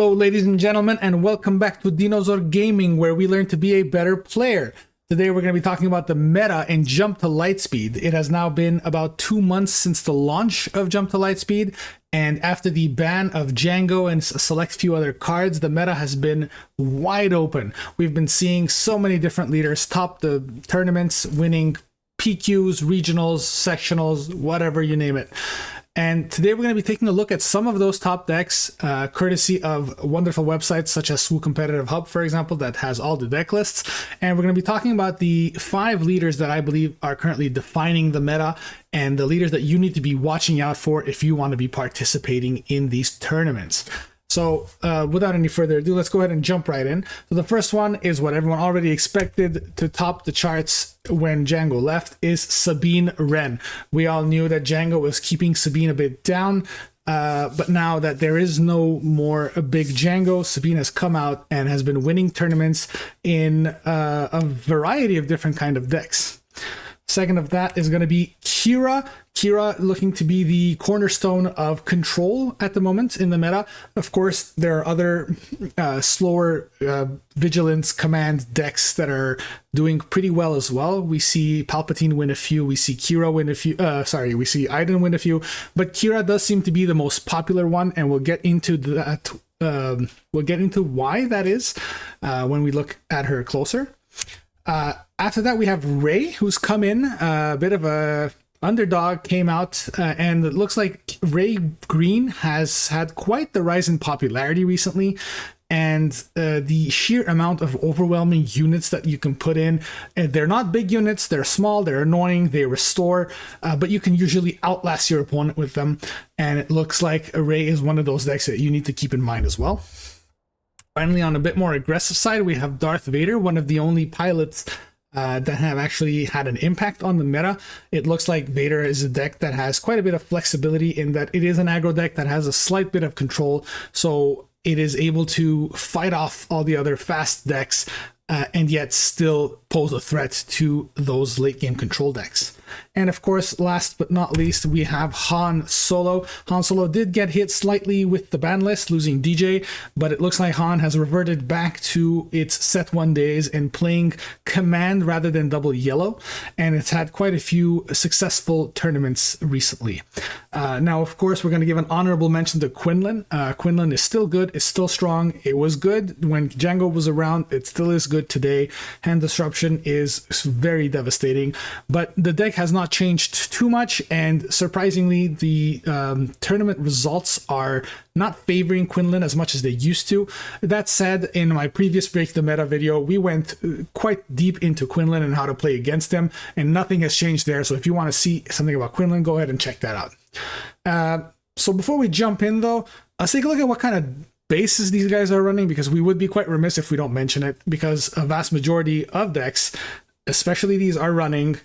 Hello ladies and gentlemen, and welcome back to Dinozor Gaming, where we learn to be a better player. Today we're going to be talking about the meta in Jump to Lightspeed. It has now been about 2 months since the launch of Jump to Lightspeed, and after the ban of Django and a select few other cards, the meta has been wide open. We've been seeing so many different leaders top the tournaments, winning PQs, regionals, sectionals, whatever you name it. And today we're going to be taking a look at some of those top decks, courtesy of wonderful websites such as Swoo Competitive Hub, for example, that has all the deck lists. And we're going to be talking about the 5 leaders that I believe are currently defining the meta and the leaders that you need to be watching out for if you want to be participating in these tournaments. So without any further ado, let's go ahead and jump right in. So the first one is what everyone already expected to top the charts when Django left, is Sabine Wren. We all knew that Django was keeping Sabine a bit down, but now that there is no more a big Django, Sabine has come out and has been winning tournaments in a variety of different kind of decks. Second of that is going to be Qi'ra. Qi'ra looking to be the cornerstone of control at the moment in the meta. Of course, there are other slower vigilance command decks that are doing pretty well as well. We see Palpatine win a few, we see Qi'ra win a few, we see Iden win a few, but Qi'ra does seem to be the most popular one, and we'll get into that. We'll get into why that is when we look at her closer. After that, we have Rey, who's come in, a bit of a underdog, came out, and it looks like Rey Green has had quite the rise in popularity recently. And the sheer amount of overwhelming units that you can put in, and they're not big units, they're small, they're annoying, they restore, but you can usually outlast your opponent with them. And it looks like Rey is one of those decks that you need to keep in mind as well. Finally, on a bit more aggressive side, we have Darth Vader, one of the only pilots that have actually had an impact on the meta. It looks like Vader is a deck that has quite a bit of flexibility in that it is an aggro deck that has a slight bit of control, so it is able to fight off all the other fast decks and yet still pose a threat to those late game control decks. And of course, last but not least, we have Han Solo. Han Solo did get hit slightly with the ban list, losing DJ, but it looks like Han has reverted back to its set 1 days and playing command rather than double yellow, and it's had quite a few successful tournaments recently. Now, of course, we're going to give an honorable mention to Quinlan. Quinlan is still good, is still strong. It was good when Django was around, it still is good today. Hand disruption is very devastating, but the deck has not changed too much, and surprisingly the tournament results are not favoring Quinlan as much as they used to. That said, in my previous Break the Meta video, we went quite deep into Quinlan and how to play against him, and nothing has changed there. So if you want to see something about Quinlan, go ahead and check that out. So before we jump in though, let's take a look at what kind of bases these guys are running, because we would be quite remiss if we don't mention it, because a vast majority of decks, especially these, are running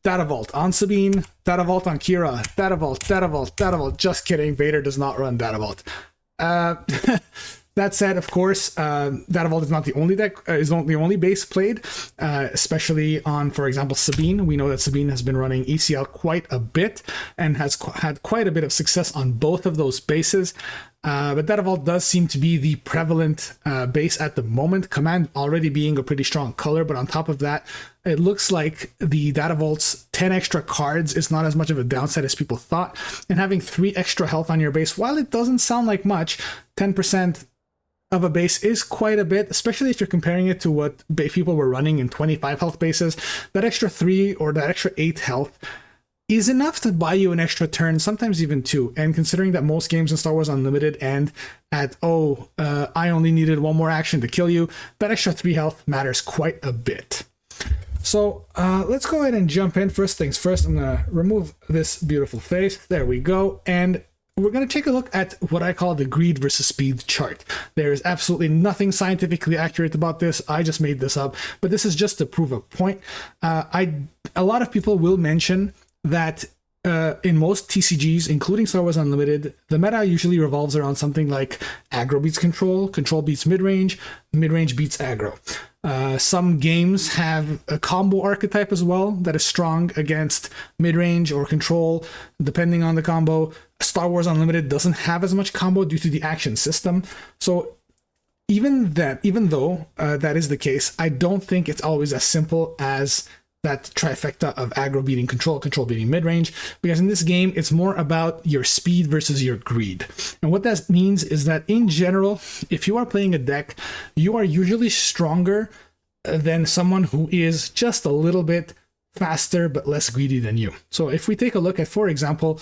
Data Vault on Sabine, Data Vault on Qi'ra, Data Vault, Data Vault, Data Vault. Just kidding, Vader does not run Data Vault. That said, of course, Data Vault is not the only deck, is not the only base played, especially on, for example, Sabine. We know that Sabine has been running ECL quite a bit and has had quite a bit of success on both of those bases. But Data Vault does seem to be the prevalent base at the moment, command already being a pretty strong color, but on top of that, it looks like the Data Vault's 10 extra cards is not as much of a downside as people thought, and having 3 extra health on your base, while it doesn't sound like much, 10% of a base is quite a bit, especially if you're comparing it to what people were running in 25 health bases. That extra 3 or that extra 8 health is enough to buy you an extra turn, sometimes even 2. And considering that most games in Star Wars Unlimited end at, I only needed 1 more action to kill you, that extra 3 health matters quite a bit. So let's go ahead and jump in. First things first, I'm going to remove this beautiful face. There we go. And we're going to take a look at what I call the greed versus speed chart. There is absolutely nothing scientifically accurate about this. I just made this up, but this is just to prove a point. A lot of people will mention that in most TCGs, including Star Wars Unlimited, the meta usually revolves around something like aggro beats control, control beats midrange, midrange beats aggro. Some games have a combo archetype as well that is strong against midrange or control, depending on the combo. Star Wars Unlimited doesn't have as much combo due to the action system. So even though that is the case, I don't think it's always as simple as that trifecta of aggro beating control, control beating mid-range, because in this game, it's more about your speed versus your greed. And what that means is that in general, if you are playing a deck, you are usually stronger than someone who is just a little bit faster but less greedy than you. So if we take a look at, for example,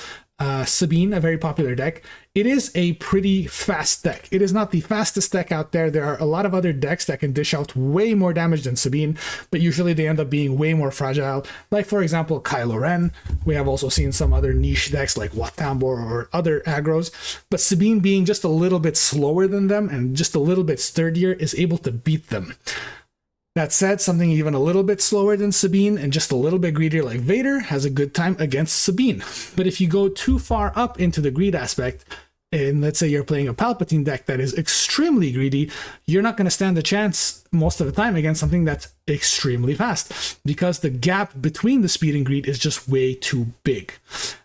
Sabine, a very popular deck, it is a pretty fast deck. It is not the fastest deck out there. There are a lot of other decks that can dish out way more damage than Sabine, but usually they end up being way more fragile. Like, for example, Kylo Ren. We have also seen some other niche decks like Wat Tambor or other aggros, but Sabine, being just a little bit slower than them and just a little bit sturdier, is able to beat them. That said, something even a little bit slower than Sabine and just a little bit greedier like Vader has a good time against Sabine. But if you go too far up into the greed aspect, and let's say you're playing a Palpatine deck that is extremely greedy, you're not going to stand a chance most of the time against something that's extremely fast, because the gap between the speed and greed is just way too big.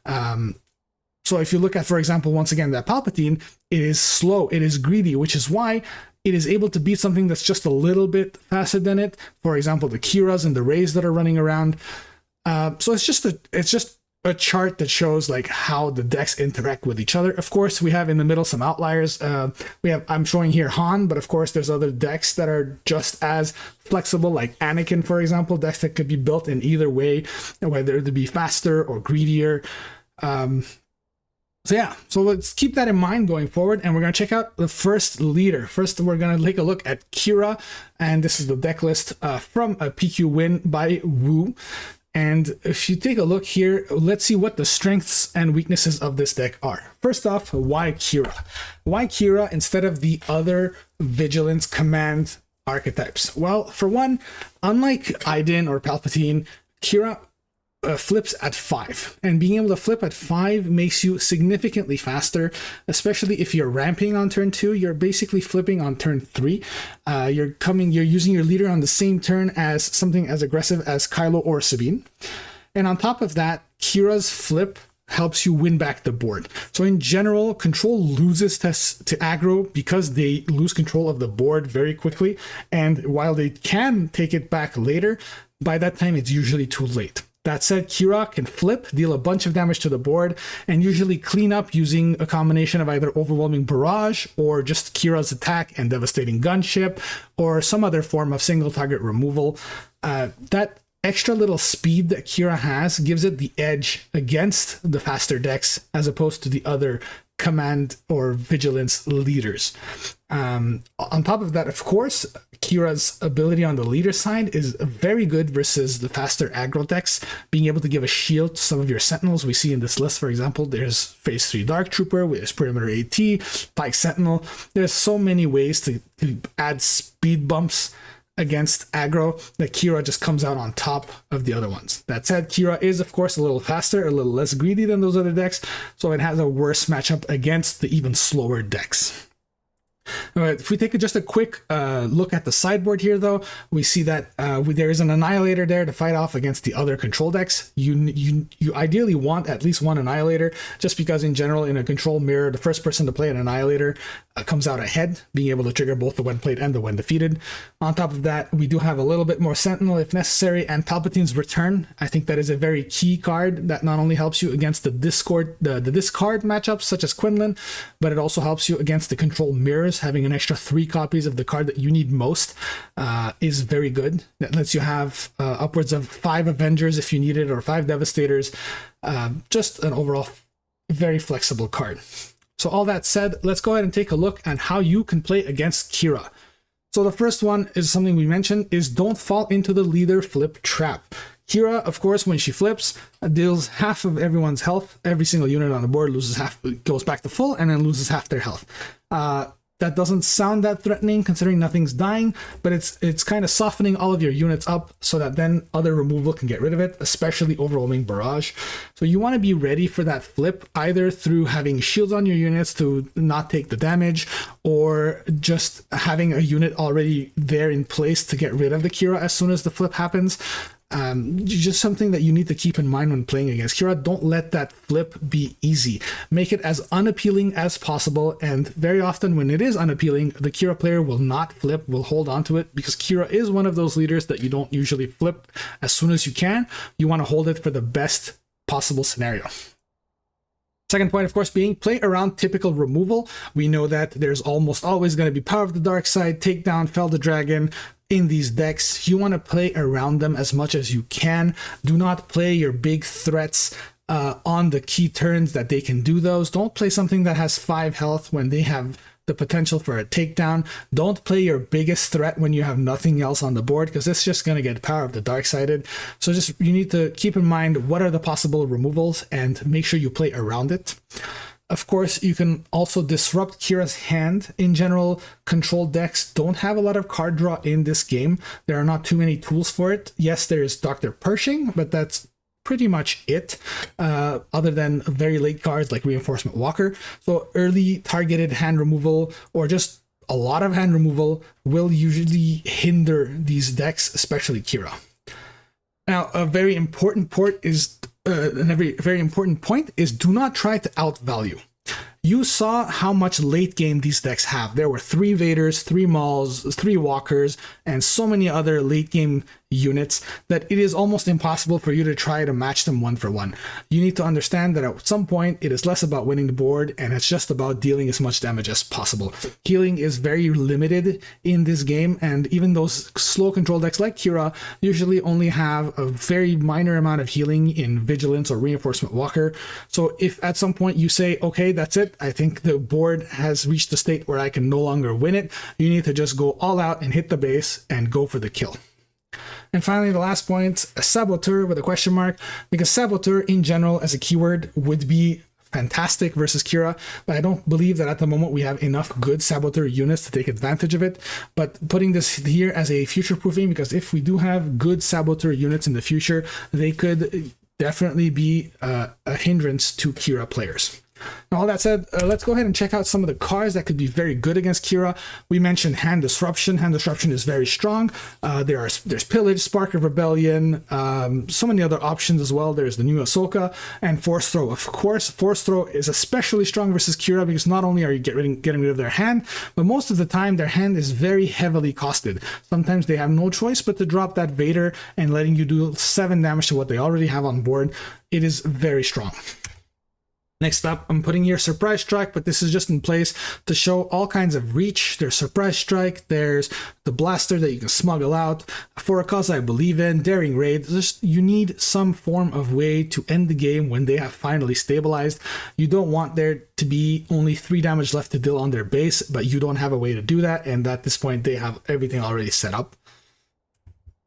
So if you look at, for example, once again, that Palpatine, it is slow, it is greedy, which is why it is able to beat something that's just a little bit faster than it. For example, the Qi'ras and the Rays that are running around. So it's just a chart that shows like how the decks interact with each other. Of course, we have in the middle some outliers. I'm showing here Han, but of course there's other decks that are just as flexible, like Anakin, for example, decks that could be built in either way, whether to be faster or greedier. So yeah, so let's keep that in mind going forward, and we're going to check out the first leader. First, we're going to take a look at Qi'ra, and this is the deck list from a PQ win by Wu. And if you take a look here, let's see what the strengths and weaknesses of this deck are. First off, why Qi'ra? Why Qi'ra instead of the other Vigilance Command archetypes? Well, for one, unlike Iden or Palpatine, Qi'ra flips at 5, and being able to flip at 5 makes you significantly faster, especially if you're ramping on turn 2. You're basically flipping on turn 3. You're using your leader on the same turn as something as aggressive as Kylo or Sabine. And on top of that, Qi'ra's flip helps you win back the board. So in general, control loses to aggro because they lose control of the board very quickly, and while they can take it back later, by that time it's usually too late. That said, Qi'ra can flip, deal a bunch of damage to the board, and usually clean up using a combination of either Overwhelming Barrage or just Qi'ra's attack and Devastating Gunship, or some other form of single target removal. That extra little speed that Qi'ra has gives it the edge against the faster decks as opposed to the other command or vigilance leaders. On top of that, of course, Qi'ra's ability on the leader side is very good versus the faster aggro decks, being able to give a shield to some of your sentinels. We see in this list, for example, there's Phase 3 Dark Trooper, there's Perimeter AT, Pike Sentinel. There's so many ways to add speed bumps against aggro that Qi'ra just comes out on top of the other ones. That said, Qi'ra is, of course, a little faster, a little less greedy than those other decks, so it has a worse matchup against the even slower decks. All right, if we take just a quick look at the sideboard here, though, we see that there is an Annihilator there to fight off against the other control decks. You ideally want at least one Annihilator, just because in general, in a control mirror, the first person to play an Annihilator comes out ahead, being able to trigger both the when played and the when defeated. On top of that, we do have a little bit more Sentinel if necessary, and Palpatine's Return. I think that is a very key card that not only helps you against the discard matchups such as Quinlan, but it also helps you against the control mirrors. Having an extra 3 copies of the card that you need most is very good. That lets you have upwards of 5 Avengers if you need it, or 5 Devastators. Just an overall very flexible card. So all that said, let's go ahead and take a look at how you can play against Qi'ra. So the first one is something we mentioned, is don't fall into the leader flip trap. Qi'ra, of course, when she flips, deals half of everyone's health. Every single unit on the board loses half, goes back to full, and then loses half their health. That doesn't sound that threatening considering nothing's dying, but it's kind of softening all of your units up so that then other removal can get rid of it, especially Overwhelming Barrage. So you want to be ready for that flip, either through having shields on your units to not take the damage, or just having a unit already there in place to get rid of the Qi'ra as soon as the flip happens. Just something that you need to keep in mind when playing against Qi'ra. Don't let that flip be easy. Make it as unappealing as possible, and very often when it is unappealing, the Qi'ra player will not flip, will hold on to it, because Qi'ra is one of those leaders that you don't usually flip as soon as you can. You want to hold it for the best possible scenario. Second point, of course, being play around typical removal. We know that there's almost always going to be Power of the Dark Side, Takedown, Fell the Dragon in these decks. You want to play around them as much as you can. Do not play your big threats on the key turns that they can do those. Don't play something that has 5 health when they have the potential for a takedown. Don't play your biggest threat when you have nothing else on the board, because it's just going to get Power of the Dark Sided. So just you need to keep in mind what are the possible removals and make sure you play around it. Of course, you can also disrupt Qi'ra's hand. In general, control decks don't have a lot of card draw in this game. There are not too many tools for it. Yes, there is Dr. Pershing, but that's pretty much it, other than very late cards like Reinforcement Walker. So early targeted hand removal or just a lot of hand removal will usually hinder these decks, especially Qi'ra. Now, a very important point is do not try to outvalue. You saw how much late game these decks have. There were 3 Vaders, 3 Mauls, 3 Walkers, and so many other late game units that it is almost impossible for you to try to match them one for one. You need to understand that at some point it is less about winning the board and it's just about dealing as much damage as possible. Healing is very limited in this game, and even those slow control decks like Qi'ra usually only have a very minor amount of healing in Vigilance or Reinforcement Walker. So if at some point you say, okay, that's it, I think the board has reached a state where I can no longer win it, you need to just go all out and hit the base and go for the kill. And finally, the last point, a Saboteur with a question mark, because Saboteur in general as a keyword would be fantastic versus Qi'ra, but I don't believe that at the moment we have enough good Saboteur units to take advantage of it. But putting this here as a future proofing, because if we do have good Saboteur units in the future, they could definitely be a hindrance to Qi'ra players. Now, all that said, let's go ahead and check out some of the cards that could be very good against Qi'ra. We mentioned Hand Disruption. Hand Disruption is very strong. There's Pillage, Spark of Rebellion, so many other options as well. There's the new Ahsoka and Force Throw. Of course, Force Throw is especially strong versus Qi'ra because not only are you getting rid of their hand, but most of the time their hand is very heavily costed. Sometimes they have no choice but to drop that Vader and letting you do 7 damage to what they already have on board. It is very strong. Next up, I'm putting here Surprise Strike, but this is just in place to show all kinds of reach. There's Surprise Strike, there's the Blaster that you can smuggle out, For a Cause I Believe in, Daring Raid. Just you need some form of way to end the game when they have finally stabilized. You don't want there to be only 3 damage left to deal on their base, but you don't have a way to do that, and at this point they have everything already set up.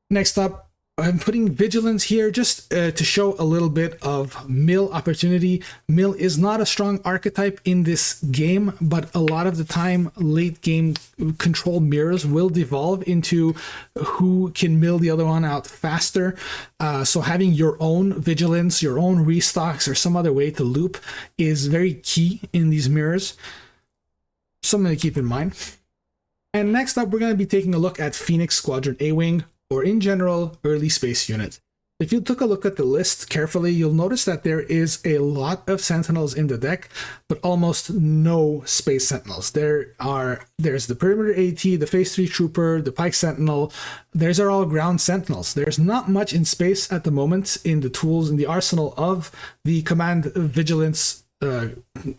Next up, I'm putting Vigilance here just to show a little bit of mill opportunity. Mill is not a strong archetype in this game, but a lot of the time late game control mirrors will devolve into who can mill the other one out faster. So having your own Vigilance, your own restocks, or some other way to loop is very key in these mirrors. Something to keep in mind. And next up, we're going to be taking a look at Phoenix Squadron A-Wing, or in general, early space units. If you took a look at the list carefully, you'll notice that there is a lot of Sentinels in the deck, but almost no Space Sentinels. There's the Perimeter AT, the Phase 3 Trooper, the Pike Sentinel. These are all ground Sentinels. There's not much in space at the moment in the tools, in the arsenal of the Command Vigilance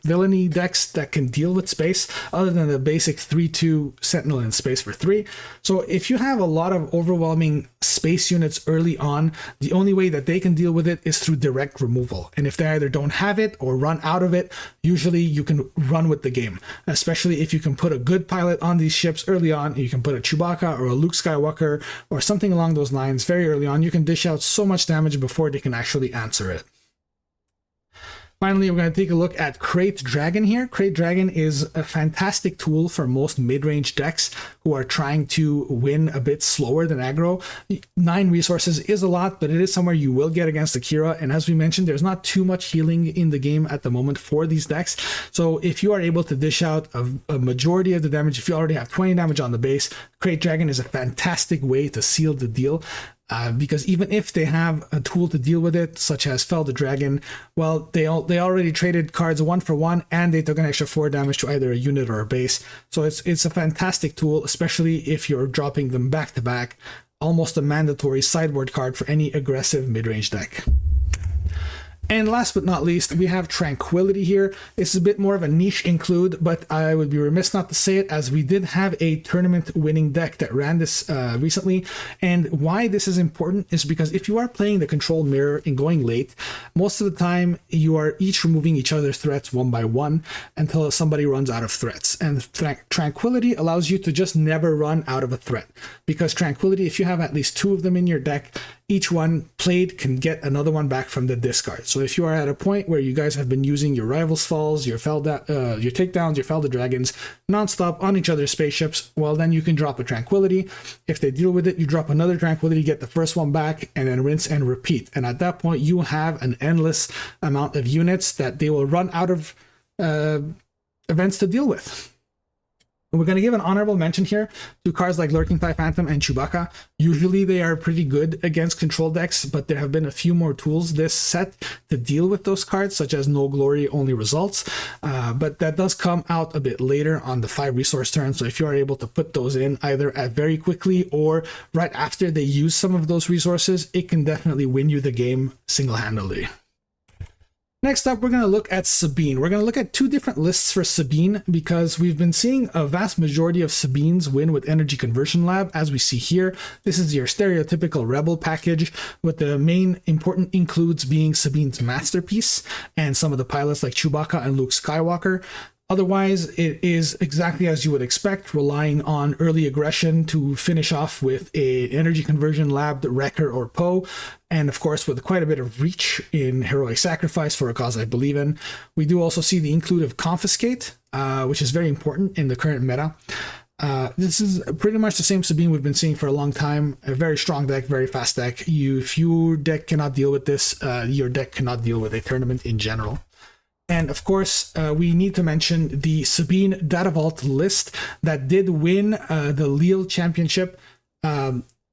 villainy decks that can deal with space, other than the basic 3/2 Sentinel in space for 3. So if you have a lot of overwhelming space units early on, the only way that they can deal with it is through direct removal. And if they either don't have it or run out of it, usually you can run with the game, especially if you can put a good pilot on these ships early on. You can put a Chewbacca or a Luke Skywalker or something along those lines very early on. You can dish out so much damage before they can actually answer it. Finally, we're going to take a look at Krayt Dragon here. Krayt Dragon is a fantastic tool for most mid-range decks who are trying to win a bit slower than aggro. 9 resources is a lot, but it is somewhere you will get against the Qi'ra. And as we mentioned, there's not too much healing in the game at the moment for these decks. So if you are able to dish out a majority of the damage, if you already have 20 damage on the base, Krayt Dragon is a fantastic way to seal the deal. because even if they have a tool to deal with it, such as Fell the Dragon, well, they already traded cards 1-for-1, and they took an extra 4 damage to either a unit or a base. So it's a fantastic tool, especially if you're dropping them back to back. Almost a mandatory sideboard card for any aggressive mid-range deck. And last but not least, we have Tranquility here. It's a bit more of a niche include, but I would be remiss not to say it, as we did have a tournament winning deck that ran this recently. And why this is important is because if you are playing the control mirror and going late, most of the time you are each removing each other's threats one by one until somebody runs out of threats. And Tranquility allows you to just never run out of a threat, because Tranquility, if you have at least 2 of them in your deck, each one played can get another one back from the discard. So if you are at a point where you guys have been using your Rivals Falls, your takedowns, your Fell the Dragons nonstop on each other's spaceships, well, then you can drop a Tranquility. If they deal with it, you drop another Tranquility, get the first one back, and then rinse and repeat. And at that point, you have an endless amount of units that they will run out of events to deal with. We're going to give an honorable mention here to cards like Lurking Thigh Phantom and Chewbacca. Usually they are pretty good against control decks, but there have been a few more tools this set to deal with those cards, such as No Glory Only Results. But that does come out a bit later on the 5 resource turn. So if you are able to put those in either at very quickly or right after they use some of those resources, it can definitely win you the game single-handedly. Next up, we're going to look at Sabine. We're going to look at 2 different lists for Sabine, because we've been seeing a vast majority of Sabines win with Energy Conversion Lab, as we see here. This is your stereotypical Rebel package, with the main important includes being Sabine's Masterpiece and some of the pilots like Chewbacca and Luke Skywalker. Otherwise, it is exactly as you would expect, relying on early aggression to finish off with a Energy Conversion Lab, Wrecker, or Poe, and of course with quite a bit of reach in Heroic Sacrifice for a cause I believe in. We do also see the include of Confiscate, which is very important in the current meta. This is pretty much the same Sabine we've been seeing for a long time. A very strong deck, very fast deck. If your deck cannot deal with this, your deck cannot deal with a tournament in general. And of course, we need to mention the Sabine Data Vault list that did win the Lille Championship.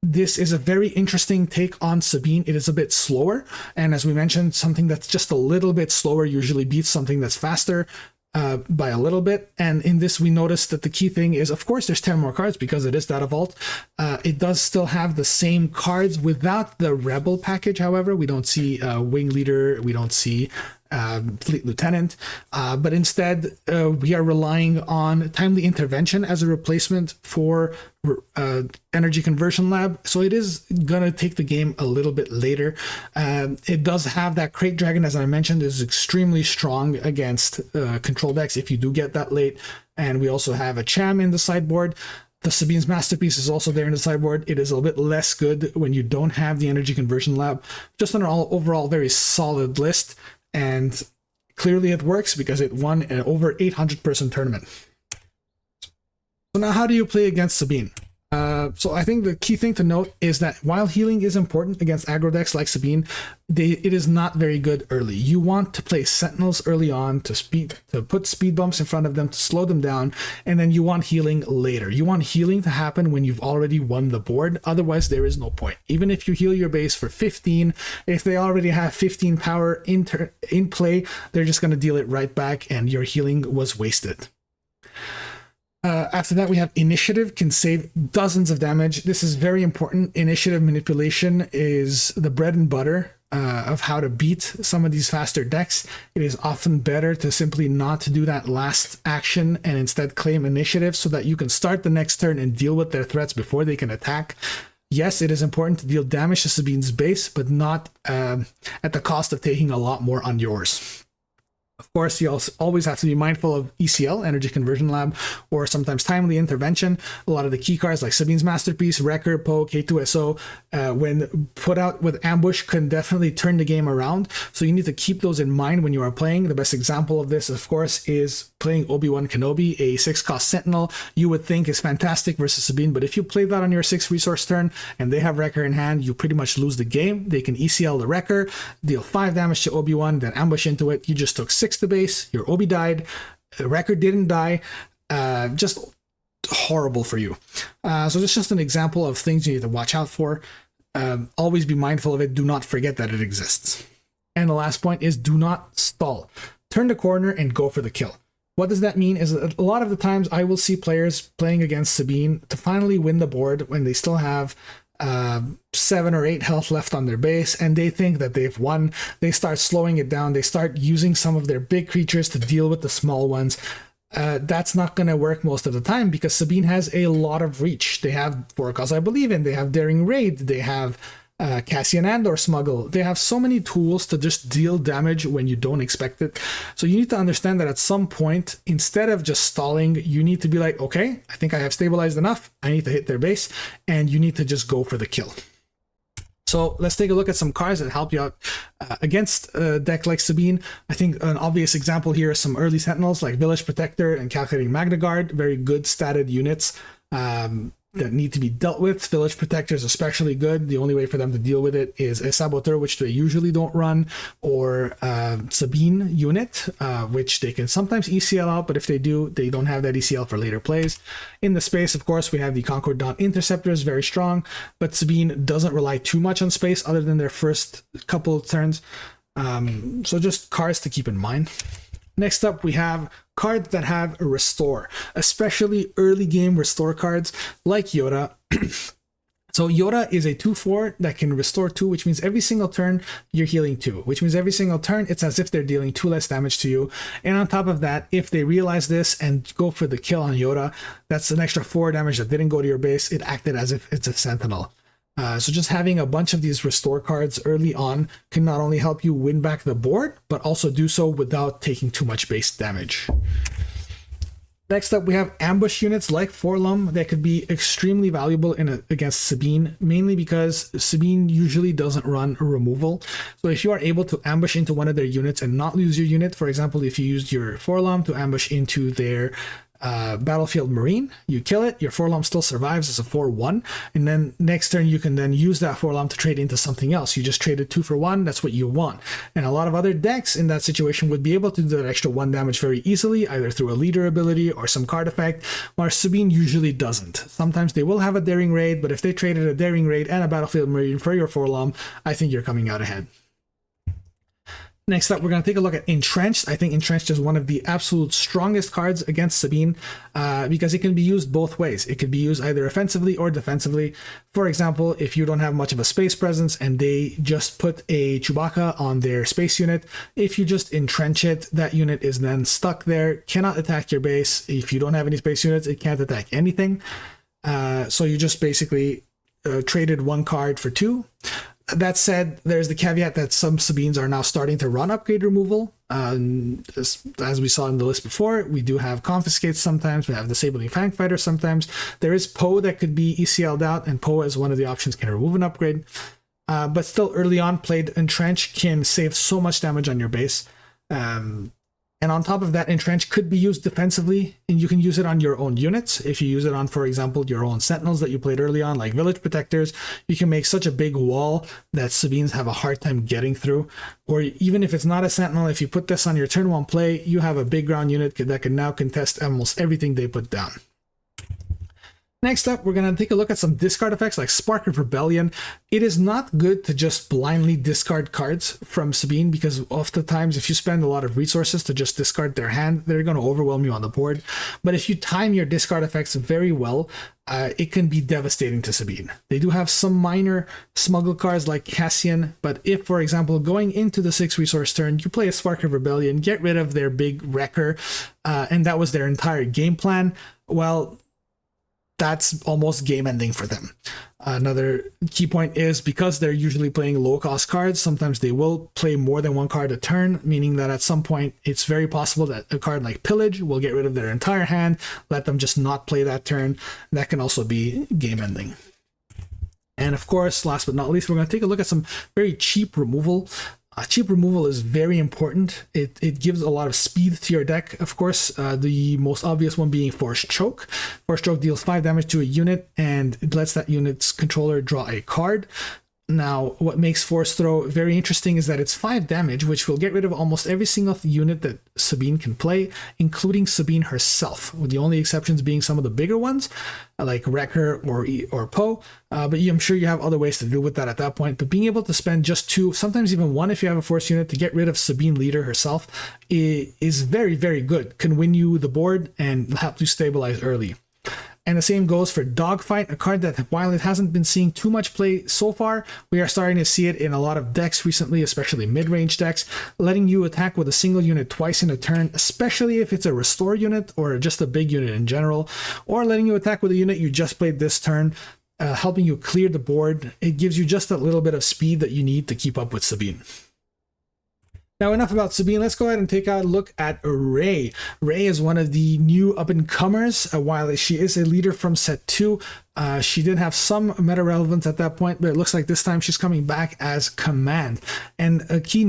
This is a very interesting take on Sabine. It is a bit slower, and as we mentioned, something that's just a little bit slower usually beats something that's faster by a little bit. And in this, we noticed that the key thing is, of course, there's 10 more cards because it is Data Vault. It does still have the same cards without the Rebel package. However, we don't see Wing Leader, we don't see Fleet Lieutenant, but instead we are relying on Timely Intervention as a replacement for Energy Conversion Lab, so it is gonna take the game a little bit later. It does have that Crate Dragon, as I mentioned, is extremely strong against control decks if you do get that late, and we also have a Cham in the sideboard. The Sabine's Masterpiece is also there in the sideboard. It is a little bit less good when you don't have the Energy Conversion Lab. Just an overall very solid list. And clearly it works because it won an over 800-person tournament. So now how do you play against Sabine? So I think the key thing to note is that while healing is important against aggro decks like Sabine, it is not very good early. You want to play Sentinels early on to put speed bumps in front of them to slow them down, and then you want healing later. You want healing to happen when you've already won the board. Otherwise, there is no point. Even if you heal your base for 15, if they already have 15 power in play, they're just going to deal it right back, and your healing was wasted. After that, we have Initiative, can save dozens of damage. This is very important. Initiative manipulation is the bread and butter of how to beat some of these faster decks. It is often better to simply not do that last action and instead claim initiative so that you can start the next turn and deal with their threats before they can attack. Yes, it is important to deal damage to Sabine's base, but not at the cost of taking a lot more on yours. Of course, you also always have to be mindful of ECL, Energy Conversion Lab, or sometimes Timely Intervention. A lot of the key cards like Sabine's Masterpiece, Wrecker, Poe, K2SO, when put out with Ambush, can definitely turn the game around. So you need to keep those in mind when you are playing. The best example of this, of course, is playing Obi-Wan Kenobi, a 6-cost Sentinel. You would think is fantastic versus Sabine, but if you play that on your 6 resource turn and they have Wrecker in hand, you pretty much lose the game. They can ECL the Wrecker, deal 5 damage to Obi-Wan, then ambush into it. You just took 6 to base, your Obi died, Wrecker didn't die, just horrible for you. So this is just an example of things you need to watch out for. always be mindful of it. Do not forget that it exists. And the last point is do not stall. Turn the corner and go for the kill. What does that mean is that a lot of the times I will see players playing against Sabine to finally win the board when they still have 7 or 8 health left on their base, and they think that they've won. They start slowing it down. They start using some of their big creatures to deal with the small ones. That's not going to work most of the time because Sabine has a lot of reach. They have Forecast I Believe In, they have Daring Raid, they have Cassian Andor Smuggle. They have so many tools to just deal damage when you don't expect it. So you need to understand that at some point, instead of just stalling, you need to be like, okay, I think I have stabilized enough. I need to hit their base, and you need to just go for the kill. So let's take a look at some cards that help you out against a deck like Sabine. I think an obvious example here is some early Sentinels like Village Protector and Calculating Magna Guard. Very good statted units that need to be dealt with. Village Protector is especially good. The only way for them to deal with it is a Saboteur, which they usually don't run, or Sabine unit, which they can sometimes ECL out, but if they do, they don't have that ECL for later plays. In the space, of course, we have the Concord Dawn Interceptors, very strong, but Sabine doesn't rely too much on space other than their first couple of turns. So just cards to keep in mind. Next up, we have cards that have a restore, especially early game restore cards like Yoda. So Yoda is a 2/4 that can restore 2, which means every single turn you're healing 2, which means every single turn it's as if they're dealing 2 less damage to you. And on top of that, if they realize this and go for the kill on Yoda, that's an extra 4 damage that didn't go to your base. It acted as if it's a Sentinel. So just having a bunch of these restore cards early on can not only help you win back the board, but also do so without taking too much base damage. Next up, we have ambush units like Forlum that could be extremely valuable against Sabine, mainly because Sabine usually doesn't run a removal. So if you are able to ambush into one of their units and not lose your unit, for example, if you used your Forlum to ambush into their Battlefield Marine, you kill it, your Forlom still survives as a 4/1, and then next turn you can then use that Forlom to trade into something else. You just traded 2 for 1, that's what you want. And a lot of other decks in that situation would be able to do that extra 1 damage very easily, either through a leader ability or some card effect, while Sabine usually doesn't. Sometimes they will have a Daring Raid, but if they traded a Daring Raid and a Battlefield Marine for your Forlom, I think you're coming out ahead. Next up, we're going to take a look at Entrenched. I think Entrenched is one of the absolute strongest cards against Sabine because it can be used both ways. It could be used either offensively or defensively. For example, if you don't have much of a space presence and they just put a Chewbacca on their space unit, if you just entrench it, that unit is then stuck there, cannot attack your base. If you don't have any space units, it can't attack anything. So you just basically traded 1 card for 2. That said, there's the caveat that some Sabines are now starting to run upgrade removal. As we saw in the list before, we do have Confiscates sometimes, we have Disabling Fang Fighter sometimes. There is Poe that could be ECL'd out, and Poe as one of the options can remove an upgrade. But still early on, played Entrench can save so much damage on your base. And on top of that, Entrench could be used defensively, and you can use it on your own units. If you use it on, for example, your own Sentinels that you played early on, like Village Protectors, you can make such a big wall that Sabines have a hard time getting through. Or even if it's not a Sentinel, if you put this on your turn 1 play, you have a big ground unit that can now contest almost everything they put down. Next up, we're going to take a look at some discard effects like Spark of Rebellion. It is not good to just blindly discard cards from Sabine because oftentimes if you spend a lot of resources to just discard their hand, they're going to overwhelm you on the board. But if you time your discard effects very well, it can be devastating to Sabine. They do have some minor smuggle cards like Cassian, but if, for example, going into the 6 resource turn, you play a Spark of Rebellion, get rid of their big wrecker, and that was their entire game plan, well, that's almost game ending for them. Another key point is because they're usually playing low cost cards, sometimes they will play more than 1 card a turn, meaning that at some point it's very possible that a card like Pillage will get rid of their entire hand, let them just not play that turn. That can also be game ending. And of course, last but not least, we're going to take a look at some very cheap removal. Cheap removal is very important. It gives a lot of speed to your deck. Of course, the most obvious one being Force Choke. Force Choke deals 5 damage to a unit and it lets that unit's controller draw a card. Now, what makes Force Throw very interesting is that it's 5 damage, which will get rid of almost every single unit that Sabine can play, including Sabine herself, with the only exceptions being some of the bigger ones, like Wrecker or Poe. But I'm sure you have other ways to deal with that at that point. But being able to spend just 2, sometimes even 1 if you have a Force unit, to get rid of Sabine Leader herself is very, very good. Can win you the board and help you stabilize early. And the same goes for Dogfight, a card that, while it hasn't been seeing too much play so far, we are starting to see it in a lot of decks recently, especially mid-range decks, letting you attack with a single unit twice in a turn, especially if it's a restore unit or just a big unit in general, or letting you attack with a unit you just played this turn, helping you clear the board. It gives you just a little bit of speed that you need to keep up with Sabine. Now, enough about Sabine. Let's go ahead and take a look at Rey. Rey is one of the new up-and-comers. While she is a leader from set 2, she did have some meta relevance at that point, but it looks like this time she's coming back as command. And a key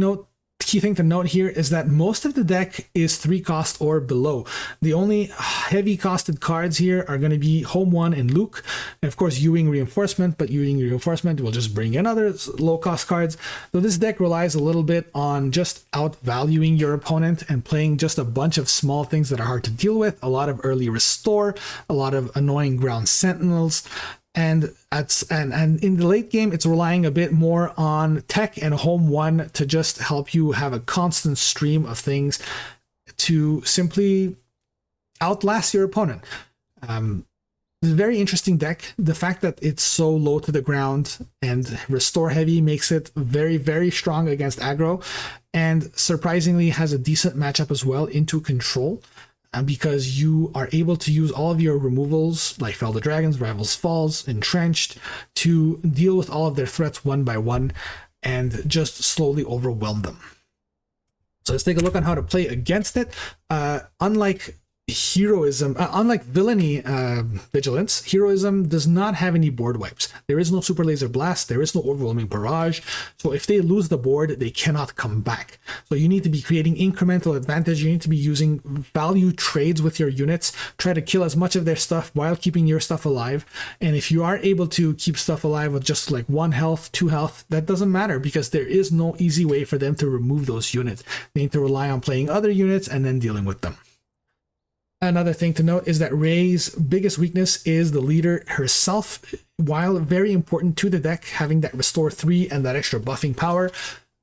thing to note here is that most of the deck is 3 cost or below. The only heavy costed cards here are going to be Home 1 and Luke, and of course Ewing Reinforcement, but Ewing Reinforcement will just bring in other low cost cards. So this deck relies a little bit on just outvaluing your opponent and playing just a bunch of small things that are hard to deal with, a lot of early restore, a lot of annoying ground sentinels. And in the late game, it's relying a bit more on tech and Home 1 to just help you have a constant stream of things to simply outlast your opponent. It's a very interesting deck. The fact that it's so low to the ground and restore heavy makes it very, very strong against aggro, and surprisingly has a decent matchup as well into control. Because you are able to use all of your removals, like Fell the Dragons, Rivals Falls, Entrenched, to deal with all of their threats one by one and just slowly overwhelm them. So let's take a look on how to play against it. Unlike Villainy Vigilance, Heroism does not have any board wipes. There is no Super Laser Blast, there is no Overwhelming Barrage, so if they lose the board, they cannot come back. So you need to be creating incremental advantage, you need to be using value trades with your units, try to kill as much of their stuff while keeping your stuff alive, and if you are able to keep stuff alive with just like 1 health, 2 health, that doesn't matter because there is no easy way for them to remove those units. They need to rely on playing other units and then dealing with them. Another thing to note is that Rey's biggest weakness is the leader herself. While very important to the deck, having that Restore 3 and that extra buffing power,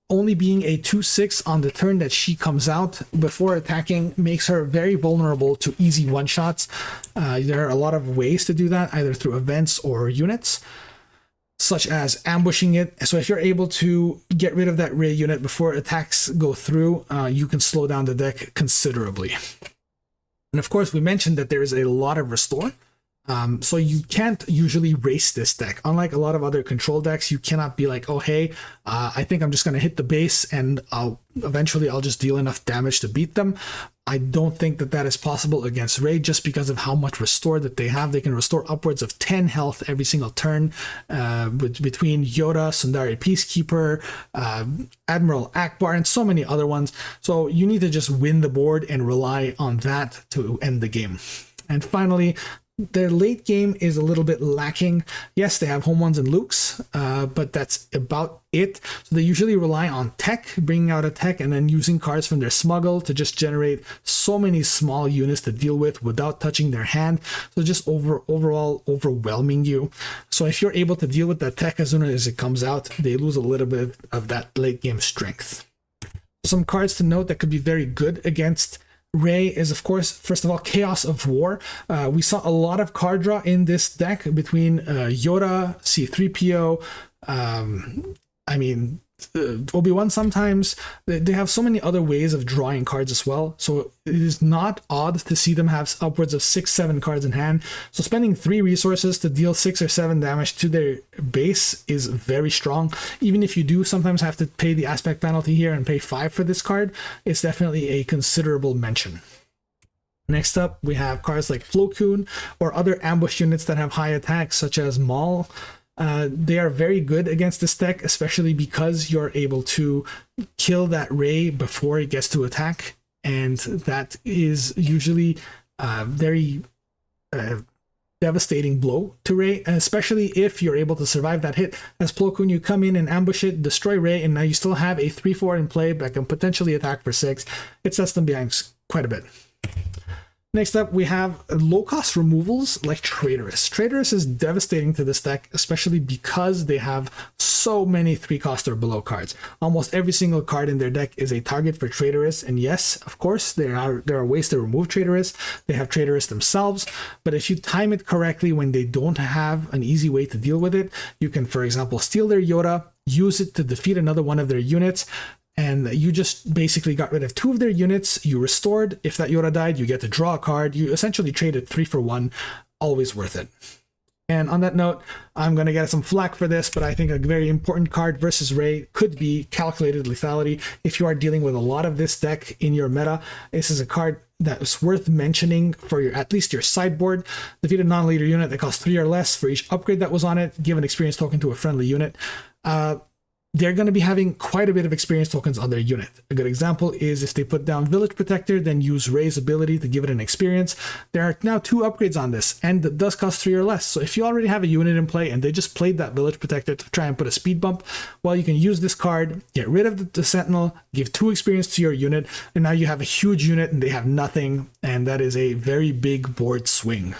only being a 2/6 on the turn that she comes out before attacking makes her very vulnerable to easy one-shots. There are a lot of ways to do that, either through events or units, such as ambushing it. So if you're able to get rid of that Rey unit before attacks go through, you can slow down the deck considerably. And of course, we mentioned that there is a lot of restore, so you can't usually race this deck. Unlike a lot of other control decks, you cannot be like, oh hey, I think I'm just going to hit the base and eventually I'll just deal enough damage to beat them. I don't think that that is possible against Rey just because of how much restore that they have. They can restore upwards of 10 health every single turn between Yoda, Sundari Peacekeeper, Admiral Akbar, and so many other ones. So you need to just win the board and rely on that to end the game. And finally, their late game is a little bit lacking. Yes, they have Home 1s and Lukes, but that's about it. So they usually rely on tech, bringing out a tech, and then using cards from their smuggle to just generate so many small units to deal with without touching their hand. So just overall overwhelming you. So if you're able to deal with that tech as soon as it comes out, they lose a little bit of that late game strength. Some cards to note that could be very good against Rey is, of course, first of all, Chaos of War. We saw a lot of card draw in this deck between Yoda, C-3PO, Obi-Wan sometimes. They have so many other ways of drawing cards as well, so it is not odd to see them have upwards of 6-7 cards in hand. So spending 3 resources to deal 6 or 7 damage to their base is very strong. Even if you do sometimes have to pay the aspect penalty here and pay 5 for this card, it's definitely a considerable mention. Next up, we have cards like Plo Koon or other ambush units that have high attacks, such as Maul. They are very good against this deck, especially because you're able to kill that Rey before it gets to attack, and that is usually very devastating blow to Rey, and especially if you're able to survive that hit. As Plo Koon, you come in and ambush it, destroy Rey, and now you still have a 3-4 in play that can potentially attack for 6. It sets them behind quite a bit. Next up, we have low-cost removals like Traitorous. Traitorous is devastating to this deck, especially because they have so many 3-cost or below cards. Almost every single card in their deck is a target for Traitorous, and yes, of course, there are ways to remove Traitorous. They have Traitorous themselves, but if you time it correctly when they don't have an easy way to deal with it, you can, for example, steal their Yoda, use it to defeat another one of their units, and you just basically got rid of 2 of their units. You restored. If that Yoda died, you get to draw a card. You essentially traded 3 for 1. Always worth it. And on that note, I'm going to get some flack for this, but I think a very important card versus Rey could be Calculated Lethality. If you are dealing with a lot of this deck in your meta, this is a card that's worth mentioning for your, at least your sideboard. Defeat a non-leader unit that costs 3 or less for each upgrade that was on it. Give an experience token to a friendly unit. They're going to be having quite a bit of experience tokens on their unit. A good example is if they put down Village Protector, then use Rey's ability to give it an experience. There are now 2 upgrades on this, and it does cost 3 or less. So if you already have a unit in play and they just played that Village Protector to try and put a speed bump, well, you can use this card, get rid of the Sentinel, give 2 experience to your unit, and now you have a huge unit and they have nothing, and that is a very big board swing.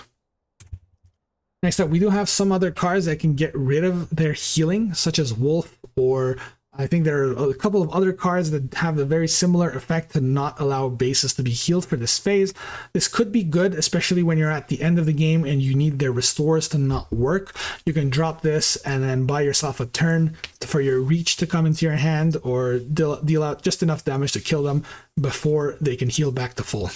Next up, we do have some other cards that can get rid of their healing, such as Wolf, or I think there are a couple of other cards that have a very similar effect to not allow bases to be healed for this phase. This could be good, especially when you're at the end of the game and you need their restores to not work. You can drop this and then buy yourself a turn for your reach to come into your hand, or deal out just enough damage to kill them before they can heal back to full.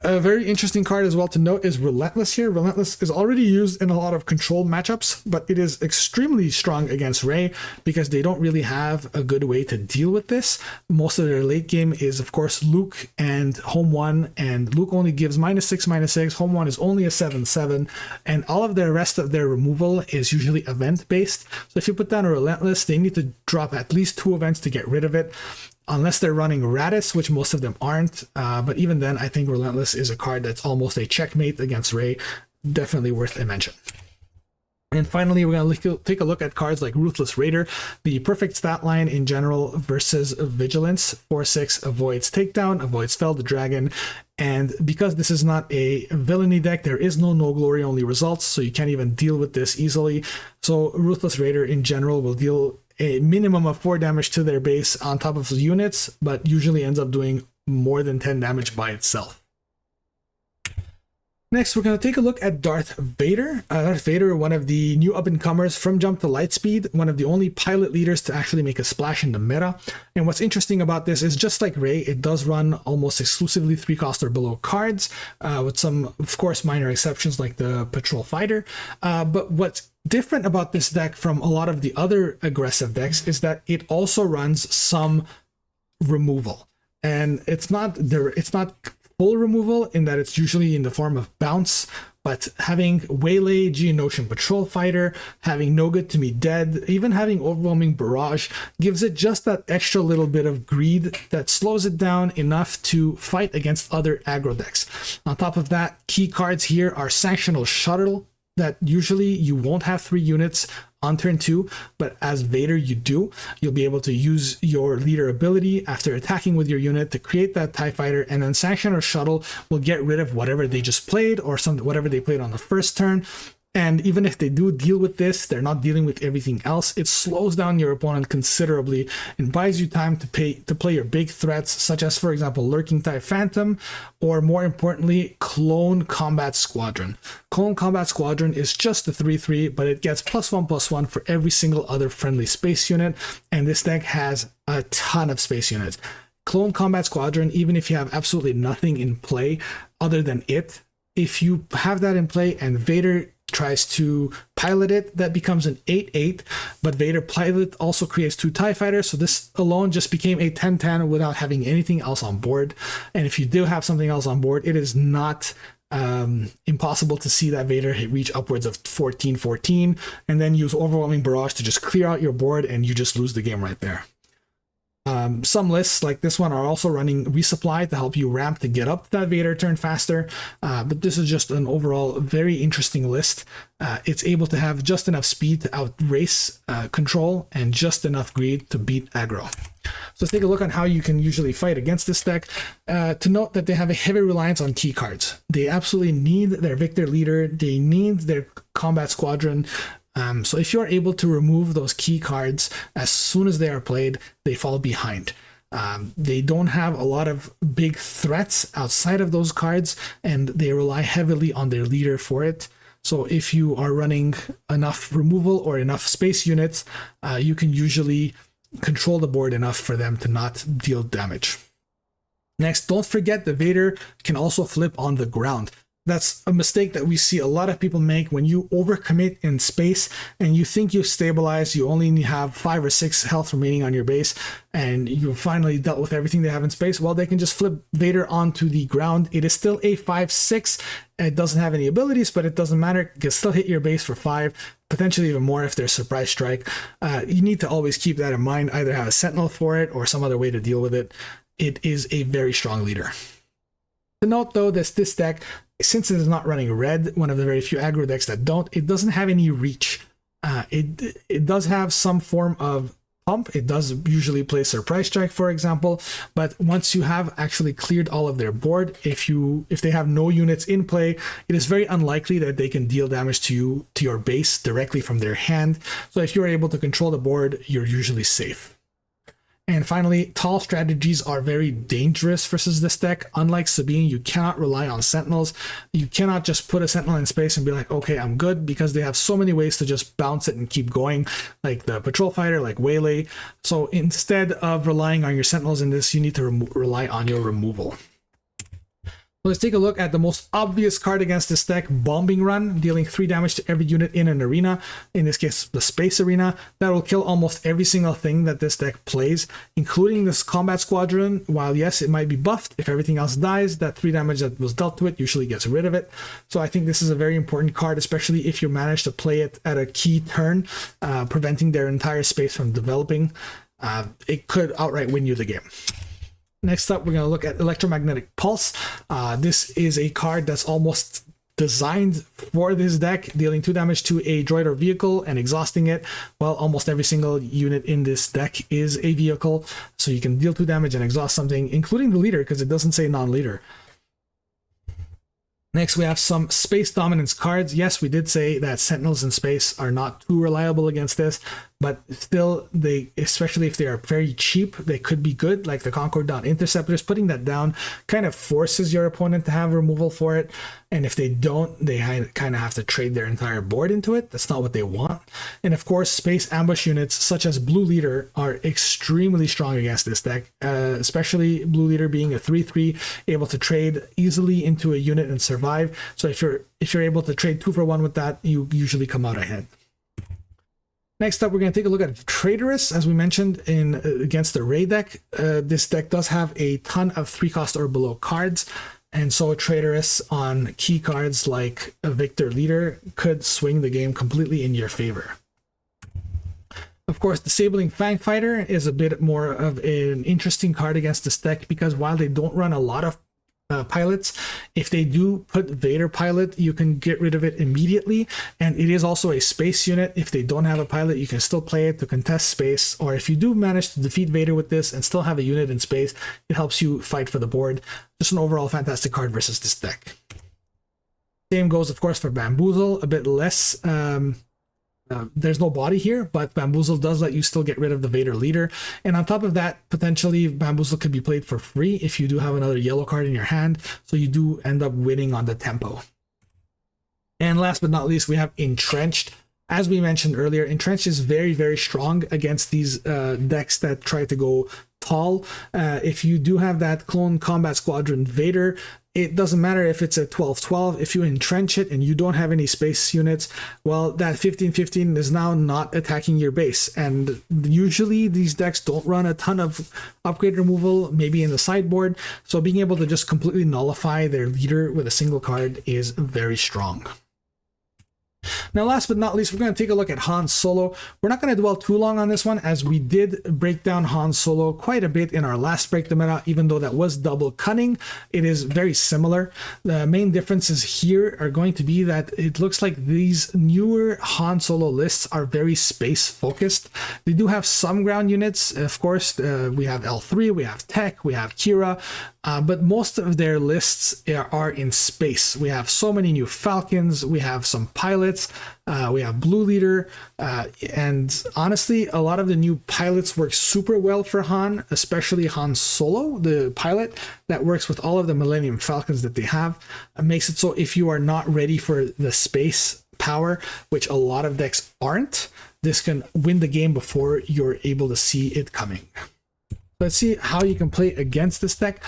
A very interesting card as well to note is Relentless here. Relentless is already used in a lot of control matchups, but it is extremely strong against Rey because they don't really have a good way to deal with this. Most of their late game is, of course, Luke and Home 1, and Luke only gives -6/-6. Home 1 is only a 7/7, and all of the rest of their removal is usually event-based. So if you put down a Relentless, they need to drop at least 2 events to get rid of it. Unless they're running Radis, which most of them aren't. But even then, I think Relentless is a card that's almost a checkmate against Rey. Definitely worth a mention. And finally, we're going to take a look at cards like Ruthless Raider, the perfect stat line in general versus Vigilance. 4/6 avoids takedown, avoids Fell the Dragon. And because this is not a villainy deck, there is no glory only results, so you can't even deal with this easily. So Ruthless Raider in general will deal a minimum of 4 damage to their base on top of the units, but usually ends up doing more than 10 damage by itself. Next, we're going to take a look at Darth Vader. Darth Vader, one of the new up-and-comers from Jump to Lightspeed, one of the only pilot leaders to actually make a splash in the meta. And what's interesting about this is, just like Rey, it does run almost exclusively 3-cost or below cards, with some, of course, minor exceptions like the Patrol Fighter. But what's different about this deck from a lot of the other aggressive decks is that it also runs some removal. And it's not full removal in that it's usually in the form of bounce, but having Waylay, Geonosian Patrol Fighter, having No Good to Me Dead, even having Overwhelming Barrage gives it just that extra little bit of greed that slows it down enough to fight against other aggro decks. On top of that, key cards here are Sanctional Shuttle, that usually you won't have 3 units on turn 2, but as Vader you do. You'll be able to use your leader ability after attacking with your unit to create that TIE Fighter, and then Sanctioner Shuttle will get rid of whatever they just played or whatever they played on the first turn. And even if they do deal with this, they're not dealing with everything else. It slows down your opponent considerably and buys you time to play your big threats, such as, for example, Lurking TIE Phantom, or more importantly, Clone Combat Squadron. Clone Combat Squadron is just a 3/3, but it gets +1/+1 for every single other friendly space unit, and this deck has a ton of space units. Clone Combat Squadron, even if you have absolutely nothing in play other than it, if you have that in play and Vader tries to pilot it, that becomes an 8/8, but Vader pilot also creates 2 TIE Fighters, so this alone just became a 10/10 without having anything else on board. And if you do have something else on board, it is not impossible to see that Vader reach upwards of 14/14 and then use Overwhelming Barrage to just clear out your board, and you just lose the game right there. Some lists like this one are also running resupply to help you ramp to get up that Vader turn faster, but this is just an overall very interesting list. It's able to have just enough speed to outrace control and just enough greed to beat aggro. So let's take a look on how you can usually fight against this deck. To note that they have a heavy reliance on key cards. They absolutely need their Victor leader, they need their combat squadron. So if you're able to remove those key cards as soon as they are played, they fall behind. They don't have a lot of big threats outside of those cards, and they rely heavily on their leader for it. So if you are running enough removal or enough space units, you can usually control the board enough for them to not deal damage. Next, don't forget the Vader can also flip on the ground. That's a mistake that we see a lot of people make when you overcommit in space and you think you've stabilized, you only have 5 or 6 health remaining on your base, and you finally dealt with everything they have in space. Well, they can just flip Vader onto the ground. It is still a 5/6. It doesn't have any abilities, but it doesn't matter. It can still hit your base for 5, potentially even more if there's surprise strike. You need to always keep that in mind, either have a sentinel for it or some other way to deal with it. It is a very strong leader. To note though, this deck, since it is not running red, one of the very few aggro decks that don't, it doesn't have any reach. It does have some form of pump. It does usually play surprise strike, for example, but once you have actually cleared all of their board, if they have no units in play, it is very unlikely that they can deal damage to your base directly from their hand. So if you're able to control the board, you're usually safe. And finally, tall strategies are very dangerous versus this deck. Unlike Sabine, you cannot rely on sentinels. You cannot just put a sentinel in space and be like, okay, I'm good, because they have so many ways to just bounce it and keep going, like the patrol fighter, like Waylay. So instead of relying on your sentinels in this, you need to rely on your removal. Let's take a look at the most obvious card against this deck, Bombing Run, dealing 3 damage to every unit in an arena, in this case the space arena. That will kill almost every single thing that this deck plays, including this combat squadron. While yes, it might be buffed, if everything else dies, that 3 damage that was dealt to it usually gets rid of it. So I think this is a very important card, especially if you manage to play it at a key turn, preventing their entire space from developing. It could outright win you the game. Next up, we're going to look at Electromagnetic Pulse. This is a card that's almost designed for this deck, dealing 2 damage to a droid or vehicle and exhausting it. Well, almost every single unit in this deck is a vehicle, so you can deal 2 damage and exhaust something, including the leader, because it doesn't say non-leader. Next, we have some space dominance cards. Yes, we did say that sentinels in space are not too reliable against this, but still, especially if they are very cheap, they could be good, like the Concord Dawn Interceptors. Putting that down kind of forces your opponent to have removal for it, and if they don't, they kind of have to trade their entire board into it. That's not what they want. And of course, space ambush units such as Blue Leader are extremely strong against this deck, especially Blue Leader being a 3/3, able to trade easily into a unit and survive. So if you're able to trade 2 for 1 with that, you usually come out ahead. Next up, we're going to take a look at Traitorous. As we mentioned against the Ray deck, this deck does have a ton of 3-cost or below cards, and so Traitorous on key cards like a Victor Leader could swing the game completely in your favor. Of course, Disabling Fang Fighter is a bit more of an interesting card against this deck, because while they don't run a lot of pilots, if they do put Vader pilot, you can get rid of it immediately, and it is also a space unit. If they don't have a pilot, you can still play it to contest space, or if you do manage to defeat Vader with this and still have a unit in space, it helps you fight for the board. Just an overall fantastic card versus this deck. Same goes, of course, for Bamboozle. A bit less there's no body here, but Bamboozle does let you still get rid of the Vader leader. And on top of that, potentially Bamboozle could be played for free if you do have another yellow card in your hand, so you do end up winning on the tempo. And last but not least, we have Entrenched. As we mentioned earlier, Entrenched is very, very strong against these decks that try to go tall. If you do have that Clone Combat Squadron Vader, it doesn't matter if it's a 12-12. If you entrench it and you don't have any space units, well, that 15-15 is now not attacking your base. And usually these decks don't run a ton of upgrade removal, maybe in the sideboard. So being able to just completely nullify their leader with a single card is very strong. Now, last but not least, we're going to take a look at Han Solo. We're not going to dwell too long on this one, as we did break down Han Solo quite a bit in our last Break the Meta, even though that was double cunning. It is very similar. The main differences here are going to be that it looks like these newer Han Solo lists are very space focused. They do have some ground units, of course. We have L3, we have Tech, we have Qi'ra, but most of their lists are in space. We have so many new Falcons, we have some pilots, we have Blue Leader, and honestly, a lot of the new pilots work super well for Han, especially Han Solo, the pilot that works with all of the Millennium Falcons that they have. It makes it so if you are not ready for the space power, which a lot of decks aren't, this can win the game before you're able to see it coming. Let's see how you can play against this deck.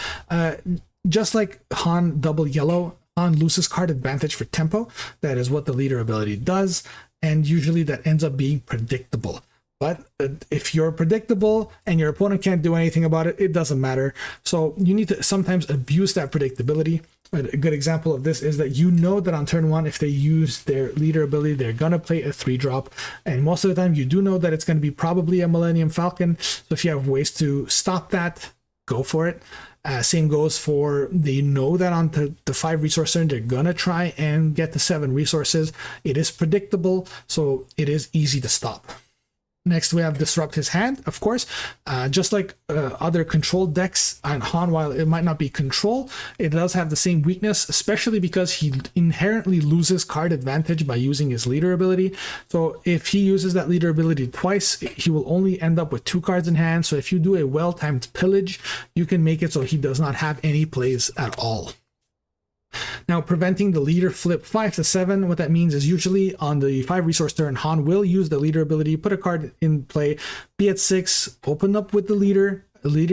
Just like Han double yellow, Han loses card advantage for tempo. That is what the leader ability does, and usually that ends up being predictable. But if you're predictable and your opponent can't do anything about it, it doesn't matter. So you need to sometimes abuse that predictability. A good example of this is that you know that on turn 1, if they use their leader ability, they're going to play a 3-drop. And most of the time, you do know that it's going to be probably a Millennium Falcon. So if you have ways to stop that, go for it. Same goes for, they know that on the 5 resource turn, they're going to try and get to 7 resources. It is predictable, so it is easy to stop. Next, we have Disrupt His Hand, of course. Just like other control decks on Han, while it might not be control, it does have the same weakness, especially because he inherently loses card advantage by using his leader ability. So if he uses that leader ability twice, he will only end up with 2 cards in hand. So if you do a well-timed pillage, you can make it so he does not have any plays at all. Now, preventing the leader flip 5 to 7, what that means is usually on the 5 resource turn, Han will use the leader ability, put a card in play, be at 6, open up with the leader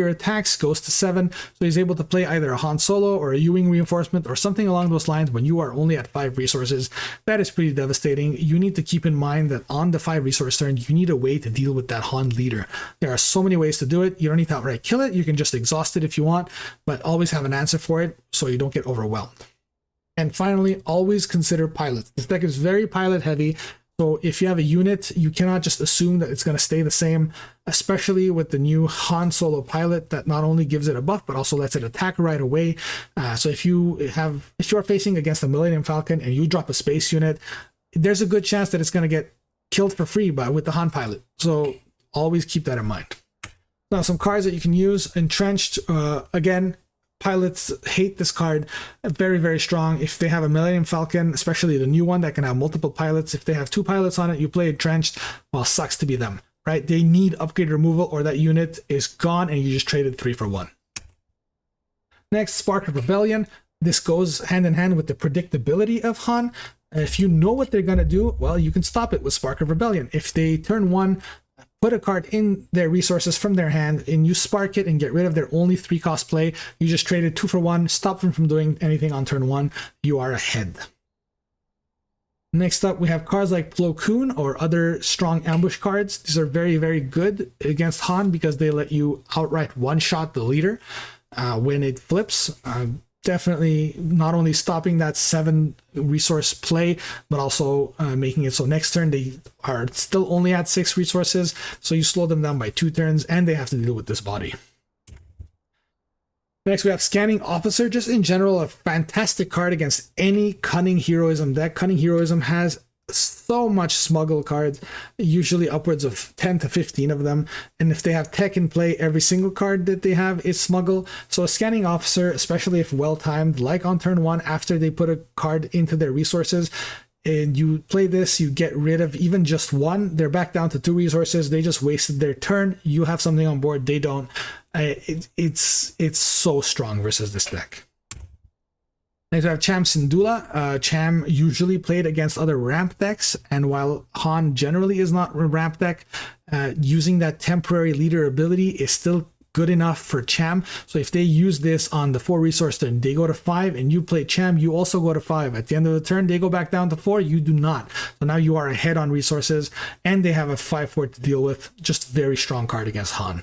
attacks, goes to 7, so he's able to play either a Han Solo or a Ewing reinforcement or something along those lines when you are only at 5 resources. That is pretty devastating. You need to keep in mind that on the 5 resource turn, you need a way to deal with that Han leader. There are so many ways to do it. You don't need to outright kill it. You can just exhaust it if you want, but always have an answer for it so you don't get overwhelmed. And finally, always consider pilots. This deck is very pilot heavy. So if you have a unit, you cannot just assume that it's going to stay the same, especially with the new Han Solo pilot that not only gives it a buff, but also lets it attack right away. So if you're facing against a Millennium Falcon and you drop a space unit, there's a good chance that it's going to get killed for free with the Han pilot. So always keep that in mind. Now, some cards that you can use. Entrenched, again, pilots hate this card. Very, very strong. If they have a Millennium Falcon, especially the new one that can have multiple pilots, if they have 2 pilots on it, you play Entrenched, well, sucks to be them, right? They need upgrade removal or that unit is gone and you just traded 3 for 1. Next, Spark of Rebellion. This goes hand in hand with the predictability of Han. If you know what they're going to do, well, you can stop it with Spark of Rebellion. If they turn 1, put a card in their resources from their hand and you spark it and get rid of their only 3-cost play, you just traded 2 for 1, stop them from doing anything on turn 1, you are ahead. Next up, we have cards like Plo Koon or other strong ambush cards. These are very, very good against Han because they let you outright one-shot the leader when it flips. Definitely not only stopping that 7 resource play, but also making it so next turn they are still only at 6 resources. So you slow them down by 2 turns and they have to deal with this body. Next, we have Scanning Officer. Just in general, a fantastic card against any Cunning Heroism deck. Cunning Heroism has so much smuggle cards, usually upwards of 10 to 15 of them, and if they have tech in play, every single card that they have is smuggle. So a Scanning Officer, especially if well timed, like on turn 1 after they put a card into their resources, and you play this, you get rid of even just 1, they're back down to 2 resources, they just wasted their turn, you have something on board, they don't. It's so strong versus this deck. Next we have Cham Syndulla. Cham usually played against other ramp decks, and while Han generally is not a ramp deck, using that temporary leader ability is still good enough for Cham. So if they use this on the 4 resource turn, they go to 5 and you play Cham, you also go to 5. At the end of the turn, they go back down to 4, you do not. So now you are ahead on resources and they have a 5-4 to deal with. Just very strong card against Han.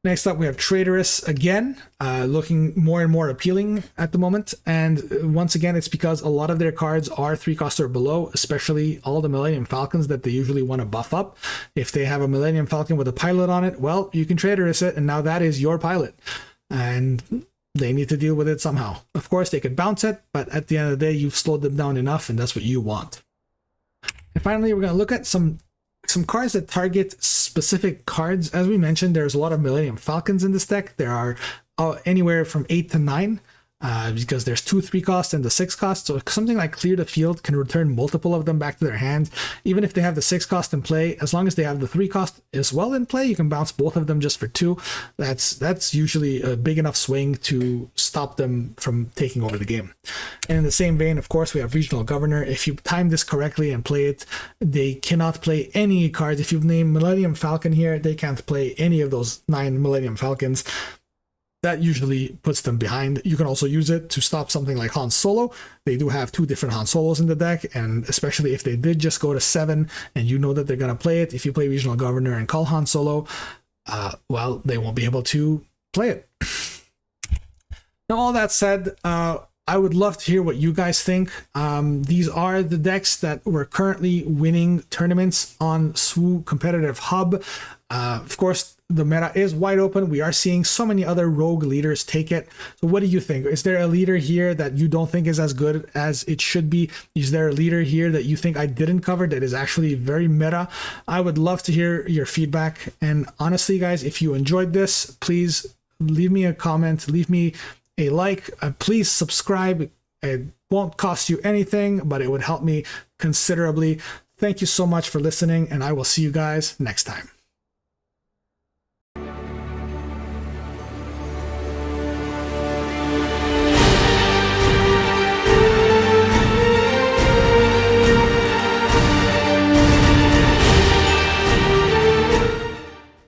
Next up, we have Traitorous again, looking more and more appealing at the moment. And once again, it's because a lot of their cards are 3-cost or below, especially all the Millennium Falcons that they usually want to buff up. If they have a Millennium Falcon with a pilot on it, well, you can Traitorous it, and now that is your pilot. And they need to deal with it somehow. Of course, they could bounce it, but at the end of the day, you've slowed them down enough, and that's what you want. And finally, we're going to look at some cards that target specific cards. As we mentioned, there's a lot of Millennium Falcons in this deck. There are anywhere from 8 to 9 because there's 2 3-cost and the 6-cost. So something like Clear the Field can return multiple of them back to their hand. Even if they have the 6-cost in play, as long as they have the 3-cost as well in play, you can bounce both of them just for 2. That's usually a big enough swing to stop them from taking over the game. And in the same vein, of course, we have Regional Governor. If you time this correctly and play it, they cannot play any cards. If you've named Millennium Falcon here, they can't play any of those 9 Millennium Falcons. That usually puts them behind. You can also use it to stop something like Han Solo. They do have 2 different Han Solos in the deck, and especially if they did just go to 7 and you know that they're going to play it, if you play Regional Governor and call Han Solo, well, they won't be able to play it. Now, all that said, I would love to hear what you guys think. These are the decks that were currently winning tournaments on SWU Competitive Hub. Of course, the meta is wide open. We are seeing so many other rogue leaders take it. So what do you think? Is there a leader here that you don't think is as good as it should be? Is there a leader here that you think I didn't cover that is actually very meta? I would love to hear your feedback. And honestly, guys, if you enjoyed this, please leave me a comment, leave me a like, please subscribe. It won't cost you anything, but it would help me considerably. Thank you so much for listening, and I will see you guys next time.